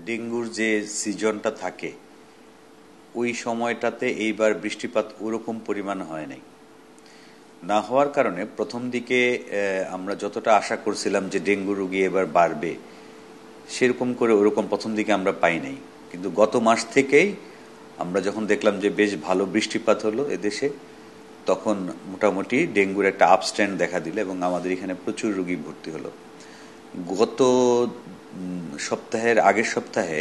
ডেঙ্গুর যে সিজনটা থাকে ওই সময়টাতে এইবার বৃষ্টিপাত ওরকম পরিমাণ হয় নাই। না হওয়ার কারণে প্রথম দিকে আমরা যতটা আশা করছিলাম যে ডেঙ্গু রোগী এবার বাড়বে, সেরকম করে ওরকম প্রথম দিকে আমরা পাই নাই। কিন্তু গত মাস থেকেই আমরা যখন দেখলাম যে বেশ ভালো বৃষ্টিপাত হলো এদেশে, তখন মোটামুটি ডেঙ্গুর একটা আপস্ট্যান্ড দেখা দিল এবং আমাদের এখানে প্রচুর রোগী ভর্তি হলো। গত আগের সপ্তাহে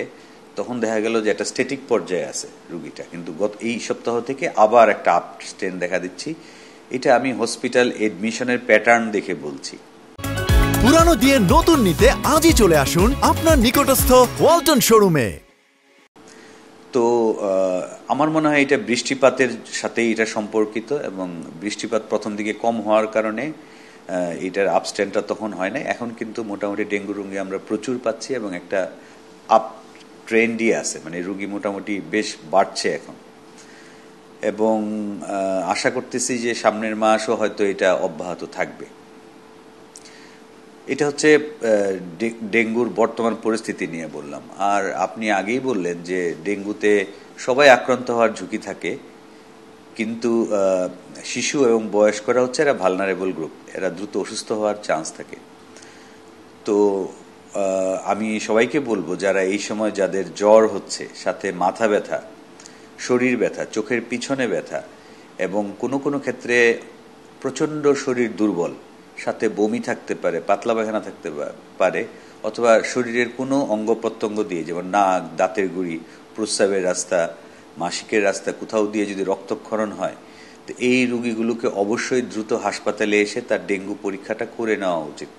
তখন দেখা গেল যে একটা স্ট্যাটিক পর্যায়ে আছে রুগীটা, কিন্তু এই সপ্তাহ থেকে আবার একটা আপস্ট্যান্ড দেখা দিচ্ছি। এটা আমি হসপিটাল এডমিশনের প্যাটার্ন দেখে বলছি। পুরানো দিয়ে নতুন নিতে আজই চলে আসুন আপনার নিকটস্থ ওয়ালটন শোরুমে। তো আমার মনে হয় এটা বৃষ্টিপাতের সাথেই এটা সম্পর্কিত, এবং বৃষ্টিপাত প্রথম দিকে কম হওয়ার কারণে এটার আপস্ট্যান্ডটা তখন হয় না। এখন কিন্তু মোটামুটি ডেঙ্গু রোগী আমরা প্রচুর পাচ্ছি এবং একটা আপ ট্রেন্ডই আছে, মানে রোগী মোটামুটি বেশ বাড়ছে এখন, এবং আশা করতেছি যে সামনের মাসও হয়তো এটা অব্যাহত থাকবে। এটা হচ্ছে ডেঙ্গুর বর্তমান পরিস্থিতি নিয়ে বললাম। আর আপনি আগেই বললেন যে ডেঙ্গুতে সবাই আক্রান্ত হওয়ার ঝুঁকি থাকে, কিন্তু শিশু এবং বয়স্করা হচ্ছে এরা ভালনারেবল গ্রুপ, এরা দ্রুত অসুস্থ হওয়ার চান্স থাকে। তো আমি সবাইকে বলবো যারা এই সময় যাদের জ্বর হচ্ছে, সাথে মাথা ব্যথা, শরীর ব্যথা, চোখের পিছনে ব্যথা, এবং কোনো কোনো ক্ষেত্রে প্রচণ্ড শরীর দুর্বল, সাথে বমি থাকতে পারে, পাতলা পায়খানা থাকতে পারে, অথবা শরীরের কোনো অঙ্গ প্রত্যঙ্গ দিয়ে, যেমন নাক, দাঁতের গুড়ি, প্রস্রাবের রাস্তা, মাসিকের রাস্তা কোথাও দিয়ে যদি রক্তক্ষরণ হয়, তো এই রোগীগুলোকে অবশ্যই দ্রুত হাসপাতালে এসে তার ডেঙ্গু পরীক্ষাটা করে নেওয়া উচিত।